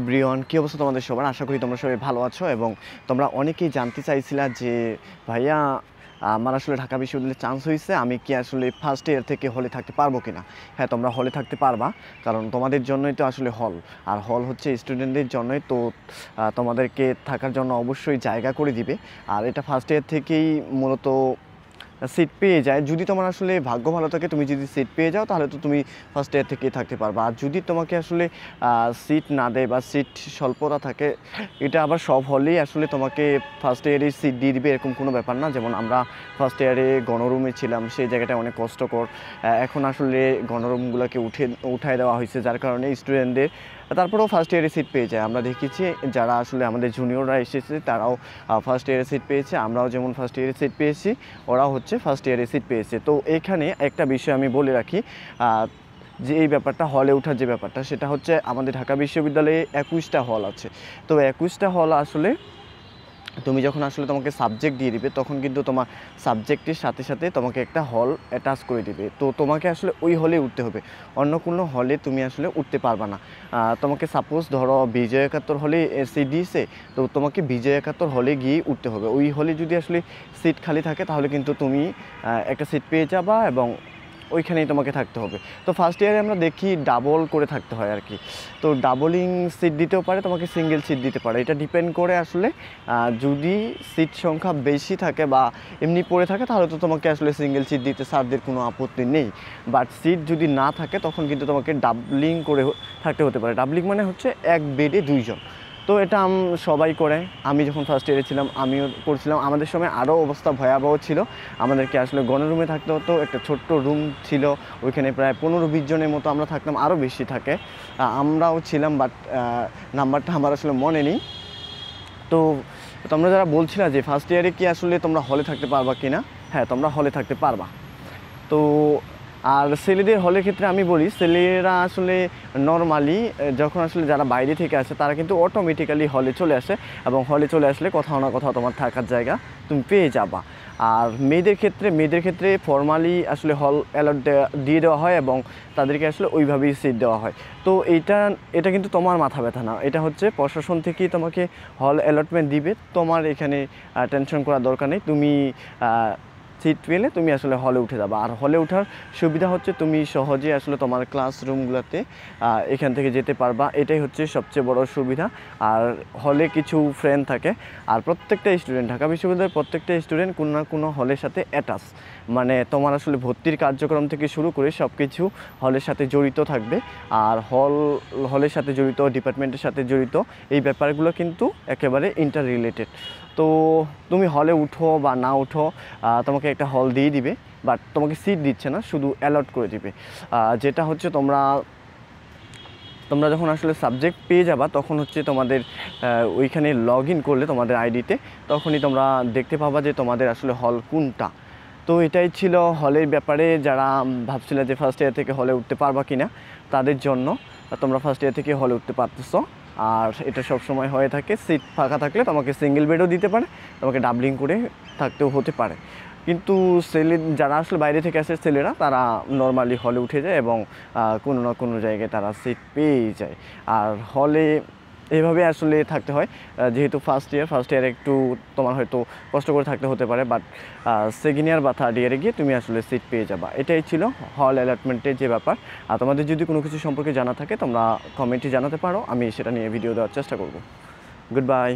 Everyone, কি অবস্থা তোমাদের সবার? আশা করি তোমরা সবাই ভালো আছো এবং তোমরা অনেকেই জানতে চাইছিলা যে ভাইয়া আমার আসলে ঢাকা বিশ্ববিদ্যালয়ে চান্স হয়েছে, আমি কি আসলে ফার্স্ট ইয়ার থেকে হলে থাকতে পারবো কিনা? হ্যাঁ, তোমরা হলে থাকতে পারবা, কারণ তোমাদের জন্যই তো আসলে হল। আর হল হচ্ছে স্টুডেন্টদের জন্যই তো, তোমাদেরকে থাকার জন্য অবশ্যই জায়গা করে দিবে। আর এটা ফার্স্ট ইয়ার থেকেই মূলত সিট পেয়ে যায়। যদি তোমার আসলে ভাগ্য ভালো থাকে, তুমি যদি সিট পেয়ে যাও তাহলে তো তুমি ফার্স্ট ইয়ার থেকেই থাকতে পারবা। আর যদি তোমাকে আসলে সিট না দেয় বা সিট স্বল্পতা থাকে, এটা আবার সব হলেই আসলে তোমাকে ফার্স্ট ইয়ারে সিট দিয়ে দিবে এরকম কোনো ব্যাপার না। যেমন আমরা ফার্স্ট ইয়ারে গণরুমে ছিলাম, সেই জায়গাটা অনেক কষ্টকর। এখন আসলে গণরুমগুলোকে উঠায় দেওয়া হয়েছে, যার কারণে স্টুডেন্টদের তারপরেও ফার্স্ট ইয়ারে সিট পেয়ে যায়। আমরা দেখেছি যারা আসলে আমাদের জুনিয়ররা এসেছে তারাও ফার্স্ট ইয়ারে সিট পেয়েছে, আমরাও যেমন ফার্স্ট ইয়ারে সিট পেয়েছি, ওরাও হচ্ছে ফার্স্ট ইয়ারে সিট পেয়েছে। তো এখানে একটা বিষয় আমি বলে রাখি, যে এই ব্যাপারটা হলে ওঠার যে ব্যাপারটা, সেটা হচ্ছে আমাদের ঢাকা বিশ্ববিদ্যালয়ে 21টা হল আছে। তো 21টা হল আসলে তুমি যখন আসলে তোমাকে সাবজেক্ট দিয়ে দিবে, তখন কিন্তু তোমার সাবজেক্টের সাথে সাথে তোমাকে একটা হল অ্যাটাচ করে দিবে। তো তোমাকে আসলে ওই হলে উঠতে হবে, অন্য কোনো হলে তুমি আসলে উঠতে পারবা না। তোমাকে সাপোজ ধরো বিজয় একাত্তর হলে সিট দিয়েছে, তো তোমাকে বিজয় একাত্তর হলে গিয়ে উঠতে হবে। ওই হলে যদি আসলে সিট খালি থাকে তাহলে কিন্তু তুমি একটা সিট পেয়ে যাবা এবং ওইখানেই তোমাকে থাকতে হবে। তো ফার্স্ট ইয়ারে আমরা দেখি ডাবল করে থাকতে হয় আর কি। তো ডাবলিং সিট দিতেও পারে, তোমাকে সিঙ্গেল সিট দিতে পারে, এটা ডিপেন্ড করে আসলে যদি সিট সংখ্যা বেশি থাকে বা এমনি পড়ে থাকে তাহলে তো তোমাকে আসলে সিঙ্গেল সিট দিতে স্যারদের কোনো আপত্তি নেই। বাট সিট যদি না থাকে তখন কিন্তু তোমাকে ডাবলিং করে থাকতে হতে পারে। ডাবলিং মানে হচ্ছে এক বেডে দুইজন। তো এটা সবাই করে, আমি যখন ফার্স্ট ইয়ারে ছিলাম আমিও করছিলাম। আমাদের সময় আরও অবস্থা ভয়াবহ ছিল, আমাদেরকে আসলে গণরুমে থাকতে হতো। একটা ছোট্ট রুম ছিল, ওইখানে প্রায় 15-20 জনের মতো আমরা থাকতাম, আরও বেশি থাকে। আমরাও ছিলাম, বাট নাম্বারটা আমার আসলে মনে নেই। তো তোমরা যারা বলছিলা যে ফার্স্ট ইয়ারে কি আসলে তোমরা হলে থাকতে পারবা কি না, হ্যাঁ, তোমরা হলে থাকতে পারবা। তো আর ছেলেদের হলের ক্ষেত্রে আমি বলি, ছেলেরা আসলে নর্মালি যখন আসলে যারা বাইরে থেকে আসে তারা কিন্তু অটোমেটিক্যালি হলে চলে আসে, এবং হলে চলে আসলে কোথাও না কোথাও তোমার থাকার জায়গা তুমি পেয়ে যাবা। আর মেয়েদের ক্ষেত্রে ফর্মালি আসলে হল অ্যালট দিয়ে দেওয়া হয় এবং তাদেরকে আসলে ওইভাবেই সিট দেওয়া হয়। তো এটা কিন্তু তোমার মাথা ব্যথা না, এটা হচ্ছে প্রশাসন থেকেই তোমাকে হল অ্যালটমেন্ট দিবে। তোমার এখানে টেনশন করার দরকার নেই। তুমি সিট পেলে তুমি আসলে হলে উঠে যাবা। আর হলে ওঠার সুবিধা হচ্ছে তুমি সহজে আসলে তোমার ক্লাসরুমগুলোতে এখান থেকে যেতে পারবা, এটাই হচ্ছে সবচেয়ে বড় সুবিধা। আর হলে কিছু ফ্রেন্ড থাকে, আর প্রত্যেকটা স্টুডেন্ট, ঢাকা বিশ্ববিদ্যালয়ের প্রত্যেকটা স্টুডেন্ট কোনো না কোনো হলের সাথে অ্যাটাচ, মানে তোমার আসলে ভর্তির কার্যক্রম থেকে শুরু করে সব কিছু হলের সাথে জড়িত থাকবে। আর হলের সাথে জড়িত, ডিপার্টমেন্টের সাথে জড়িত, এই ব্যাপারগুলো কিন্তু একেবারে ইন্টার রিলেটেড। তো তুমি হলে উঠো বা না উঠো, তোমাকে একটা হল দিয়ে দিবে, বাট তোমাকে সিট দিচ্ছে না, শুধু অ্যালট করে দিবে। যেটা হচ্ছে তোমরা যখন আসলে সাবজেক্ট পেয়ে যাবা তখন হচ্ছে তোমাদের ওইখানে লগ ইন করলে তোমাদের আইডিতে, তখনই তোমরা দেখতে পাবা যে তোমাদের আসলে হল কোনটা। তো এটাই ছিল হলের ব্যাপারে। যারা ভাবছিলে যে ফার্স্ট ইয়ার থেকে হলে উঠতে পারবা কি না, তাদের জন্য তোমরা ফার্স্ট ইয়ার থেকে হলে উঠতে পারতেছো। আর এটা সব সময় হয়ে থাকে, সিট ফাঁকা থাকলে তোমাকে সিঙ্গেল বেডও দিতে পারে, তোমাকে ডাবলিং করে থাকতেও হতে পারে। কিন্তু যারা আসলে বাইরে থেকে আসে ছেলেরা, তারা নর্মালি হলে উঠে যায় এবং কোনো না কোনো জায়গায় তারা সিট পেয়েই যায়। আর হলে এইভাবে আসলে থাকতে হয়, যেহেতু ফার্স্ট ইয়ার একটু তোমার হয়তো কষ্ট করে থাকতে হতে পারে, বাট সেকেন্ড ইয়ার বা থার্ড ইয়ারে গিয়ে তুমি আসলে সিট পেয়ে যাবা। এটাই ছিল হল অ্যালটমেন্টের যে ব্যাপার। আর তোমাদের যদি কোনো কিছু সম্পর্কে জানা থাকে তোমরা কমেন্টে জানাতে পারো, আমি সেটা নিয়ে ভিডিও দেওয়ার চেষ্টা করব। Good bye.